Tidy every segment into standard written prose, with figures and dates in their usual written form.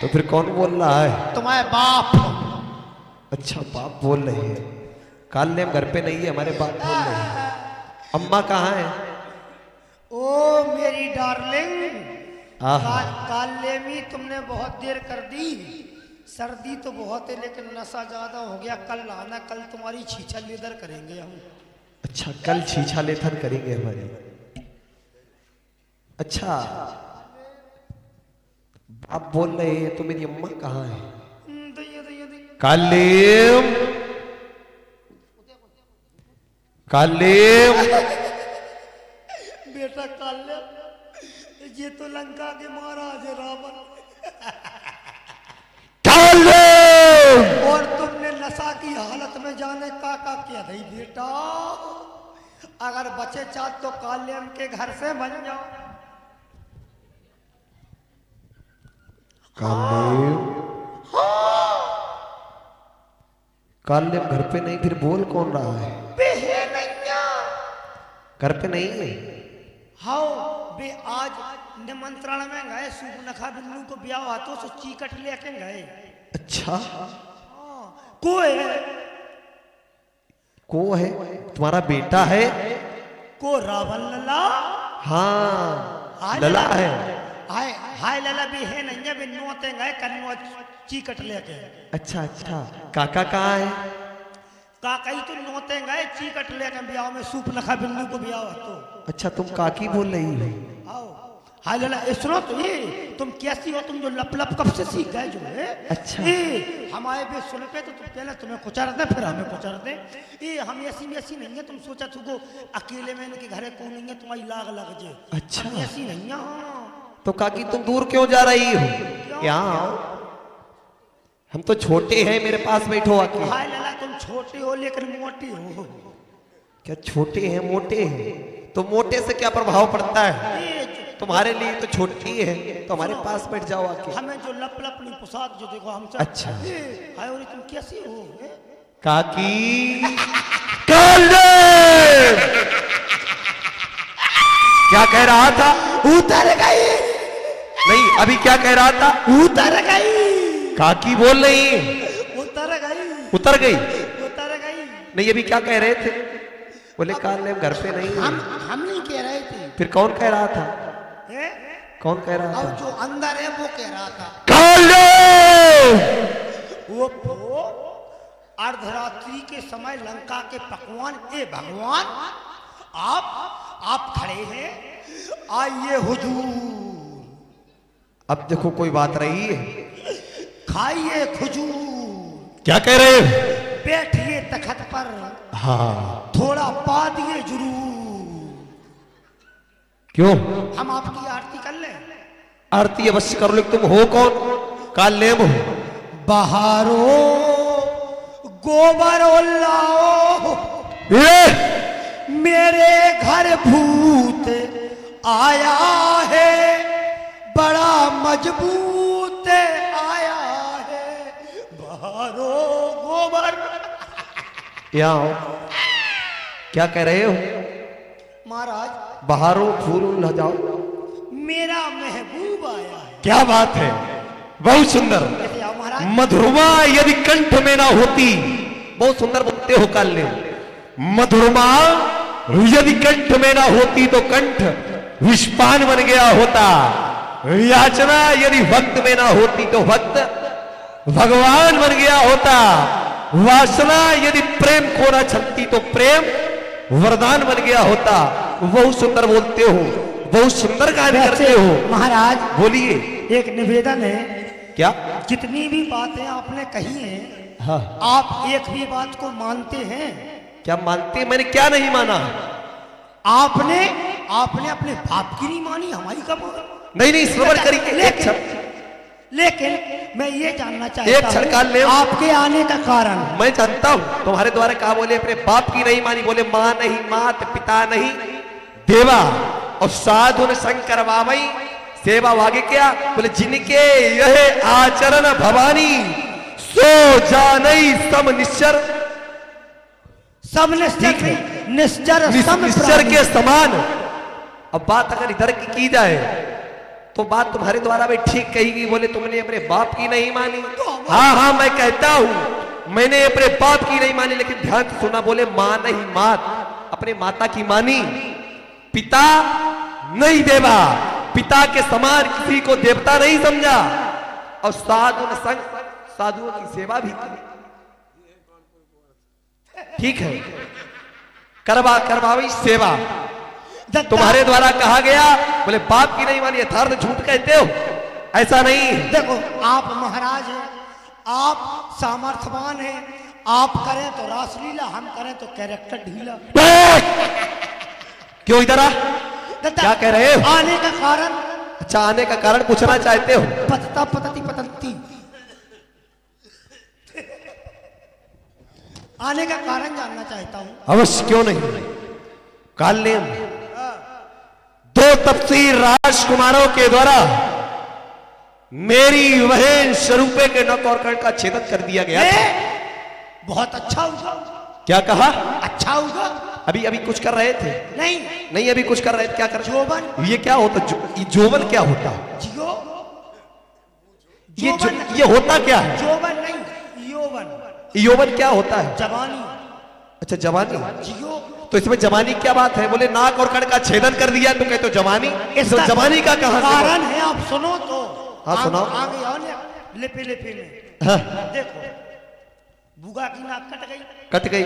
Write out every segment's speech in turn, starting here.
तो फिर कौन बोल रहा है? तुम्हारे बाप। अच्छा बाप बोल रहे हैं। काल घर पे नहीं है, हमारे बाप बोल रहे हैं। अम्मा कहाँ है? ओ मेरी डार्लिंग, आहा। कालेमी तुमने बहुत देर कर दी। सर्दी तो बहुत है लेकिन नशा ज्यादा हो गया। कल आना, कल तुम्हारी छीछा लेदर करेंगे हम। अच्छा कल छीछा लेथन करेंगे हमारी। अच्छा बाप बोल रहे हैं तो मेरी अम्मा कहाँ है? कालेम, कालेम। बेटा कालेम, ये तो लंका के महाराज है रावण। कालेम! और तुमने नशा की हालत में जाने का किया नहीं बेटा। अगर बचे चाहत तो कालेम के घर से बन जाओ। कालेम, कालेम घर पे नहीं, फिर बोल कौन रहा है? घर पे नहीं है। हाउ बे आज निमंत्रण में गए, सूर्पनखा बिल्लू को ब्याह हाथों से चीकट लेके गए। अच्छा को है? को है? तुम्हारा बेटा है? को रावण लला। हाँ लला है। हाय हाय लला भी है नहीं है, नोते गए कन्नो चीकट लेके। अच्छा अच्छा, काका कहाँ है? काका ही तो नोते गए चीकट लेके ब्याह में, सूर्पनखा बिल्लू को ब्याह हाथों। अच्छा तुम काकी बोल रही हो? आओ हाय लला, सुनो तो ये तुम कैसी हो? तुम जो लप लप कब से सीख गए जो है? अच्छा। ये हमारे भी सुन पे तो तुम पहले तुम्हें कुचर दे फिर हमें कुचर दे। ये हम ऐसी नहीं है। तुम सोचा तुमको अकेले में इनके घरे कौन नहीं है, तुम्हारी लाग लग जे। अच्छा हम ऐसी नहीं है। हाँ तो काकी तुम दूर क्यों जा रही हो? यहाँ आओ, हम तो छोटे हैं, मेरे पास बैठो आके। हाय लला, तुम छोटे हो लेकिन मोटे हो। क्या छोटे हैं मोटे हैं? तो मोटे से क्या प्रभाव पड़ता है? तुम्हारे लिए तो छोटी है, तो हमारे पास बैठ जाओ आके। हमें जो लप लप नहीं पोशाक जो देखो हमसे। अच्छा हाय और तुम कैसी हो? काकी काले क्या कह रहा था? उतर गई। नहीं अभी क्या कह रहा था? उतर गई। काकी बोल रही। उतर गई। उतर गई? उतर गई। नहीं अभी क्या कह रहे थे? बोले काले घर पे नहीं है। हम नहीं कह रहे थे। फिर कौन कह रहा था? है? कौन कह रहा अब था? जो अंदर है वो कह रहा था। काले! वो अर्धरात्रि के समय लंका के पकवान। ए भगवान, आप खड़े हैं, आइए हुजूर। अब देखो कोई बात रही है। खाइए खजूर। क्या कह रहे हैं? बैठिए तखत पर, हाँ थोड़ा पा दिए जरूर। क्यों? हम आपकी आरती कर लें? आरती अवश्य करो, लेकिन तुम हो कौन? कालेम हो? बहारो गोबर लाओ, मेरे घर भूत आया है, बड़ा मजबूत आया है। बहारो गोबर। यहाँ आओ। क्या कह रहे हो? महाराज बाहरों फूल न जाओ, मेरा महबूब आया है। क्या बात है, बहुत सुंदर। महाराज मधुरमा यदि कंठ में ना होती, बहुत सुंदर बोलते हो काले। मधुरमा यदि कंठ में ना होती तो कंठ विषपान बन गया होता। याचना यदि भक्त में ना होती तो भक्त भगवान बन गया होता। वासना यदि प्रेम को ना छलती तो प्रेम वरदान बन गया होता। बहुत सुंदर बोलते हो, बहुत सुंदर कार्य करते हो। महाराज बोलिए। एक निवेदन है। क्या? जितनी भी बातें आपने कही हैं, हाँ। आप एक भी बात को मानते हैं? क्या मानते? मैंने क्या नहीं माना? आपने अपने बाप की नहीं मानी, हमारी कब? नहीं श्रवण करिए। लेकिन मैं ये जानना एक चाहता छड़काल ले। हूँ आपके आने का कारण। मैं जानता हूँ तुम्हारे द्वारा कहा। बोले अपने बाप की नहीं मानी, बोले माँ नहीं, मात पिता नहीं देवा, और साधु ने संग करवावई सेवा वागे। क्या बोले? जिनके यह आचरण भवानी, सो जानई सम निश्चर। सब निश्चर निश्चर के समान। अब बात अगर इधर की जाए तो बात तुम्हारे द्वारा भी ठीक कही गई, बोले तुमने अपने बाप की नहीं मानी। हाँ हाँ मैं कहता हूं मैंने अपने बाप की नहीं मानी, लेकिन ध्यान से सुना, बोले मां नहीं मात, अपने माता की मानी, पिता नहीं देवा, पिता के समान किसी को देवता नहीं समझा, और साधु न संग, साधुओं की सेवा भी की। ठीक है, करवाई सेवा तुम्हारे द्वारा कहा गया, बोले बाप की नहीं मानी, यथार्थ झूठ कहते हो, ऐसा नहीं है। देखो आप महाराज हैं, आप सामर्थ्यवान हैं, आप करें तो रासलीला, हम करें तो कैरेक्टर ढीला। क्यों इधर आ, क्या कह रहे हो? आने का कारण, अच्छा आने का कारण पूछना चाहते हो? पतता पतती पतंती, आने का कारण जानना चाहता हूं। अवश्य, क्यों नहीं। कालनेम दो तपसीर राजकुमारों के द्वारा मेरी बहन स्वरूपे के नक और कर्ण का छेदन कर दिया गया था। बहुत अच्छा होगा। क्या कहा? अच्छा होगा। अभी अभी कुछ कर रहे थे? नहीं नहीं, अभी कुछ कर रहे थे। क्या कर? जोबन। ये क्या होता? जोबन क्या होता? जियो। ये होता क्या है? जोबन नहीं, यौवन। यौवन क्या होता है? जवानी। अच्छा जवानी। जियो। तो इसमें जवानी क्या बात है? बोले नाक और कर्ण का छेदन कर दिया, तो कहते हो जवानी। इसमें जवानी का कहां से कारण है? आप सुनो तो। हाँ सुनाओ। आगे आओ ना, लिपे लिपे में। हाँ। देखो बुगा की नाक कट गई, कट गई,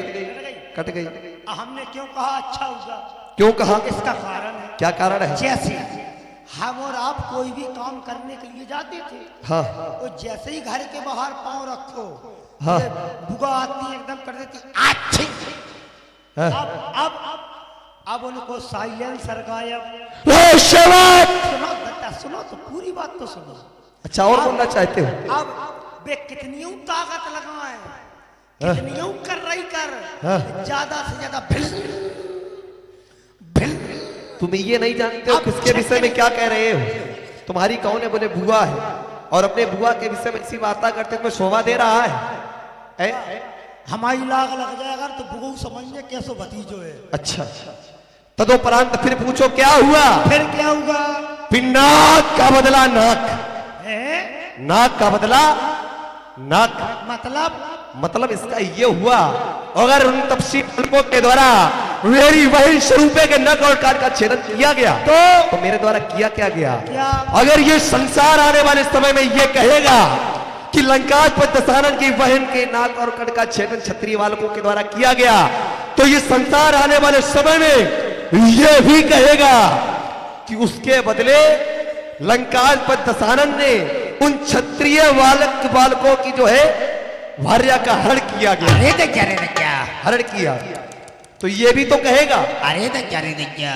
कट गई। हमने क्यों कहा अच्छा होगा? क्यों कहा? इसका कारण है। क्या कारण है? जैसे हम और आप कोई भी काम करने के लिए जाते थे, हाँ, तो जैसे ही घर के बाहर पांव रखो, हाँ, बुगा आती एकदम कर देती अच्छी। हाँ। अब उनको साइलेंसर गायब। सुनो बेटा सुनो तो, पूरी बात तो सुनो। अच्छा और बोलना चाहते हो? अब वे कितनी ताकत लगाए, कितनी कर रही कर, ज्यादा से ज्यादा तुम ये नहीं जानते हो किसके विषय में क्या कह रहे हो? तुम्हारी कौन है? बोले बुआ है, और अपने बुआ के विषय में इसी बात करते तुम्हें शोभा दे रहा है? हमारी लाग लग जाए अगर तो बुगू समझने कैसे भतीजो है। अच्छा, तदोपरांत फिर पूछो क्या हुआ? फिर क्या होगा? नाक का बदला नाक है? नाक का बदला नाक। मतलब इसका ये हुआ, अगर उन तपसीलों के द्वारा मेरी बहन स्वरूपे के नक और कान का छेदन किया गया, तो मेरे द्वारा किया क्या गया? क्या? अगर ये संसार आने वाले समय में ये कहेगा कि लंकाधिपति दशानन की बहन के नाक और कण का छेदन क्षत्रिय बालकों के द्वारा किया गया, तो ये संसार आने वाले समय में ये भी कहेगा कि उसके बदले लंकाधिपति दशानन ने उन क्षत्रिय बालकों की जो है भार्या का हरण किया गया। अरे क्या हरण किया, तो ये भी तो कहेगा। अरे क्या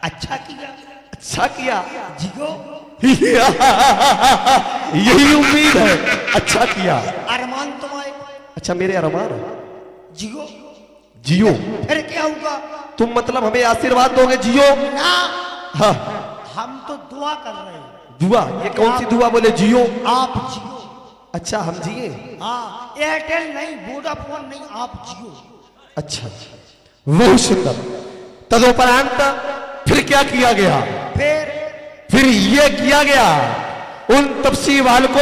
अच्छा किया, अच्छा किया जिगो। यही उम्मीद है, अच्छा किया। अरमान तुम्हारे? अच्छा मेरे अरमान जियो। जियो। फिर क्या होगा? तुम मतलब हमें आशीर्वाद दोगे जियो? ना, हाँ, हम तो दुआ कर रहे हैं। दुआ? ये कौन सी दुआ? बोले जियो। आप जियो। अच्छा हम जिए? हाँ, एयरटेल नहीं, वोडाफोन नहीं, आप जियो। अच्छा, बहुत सुंदर। तदोपरांत फिर क्या किया गया? फिर ये किया गया, उन तपसी बालकों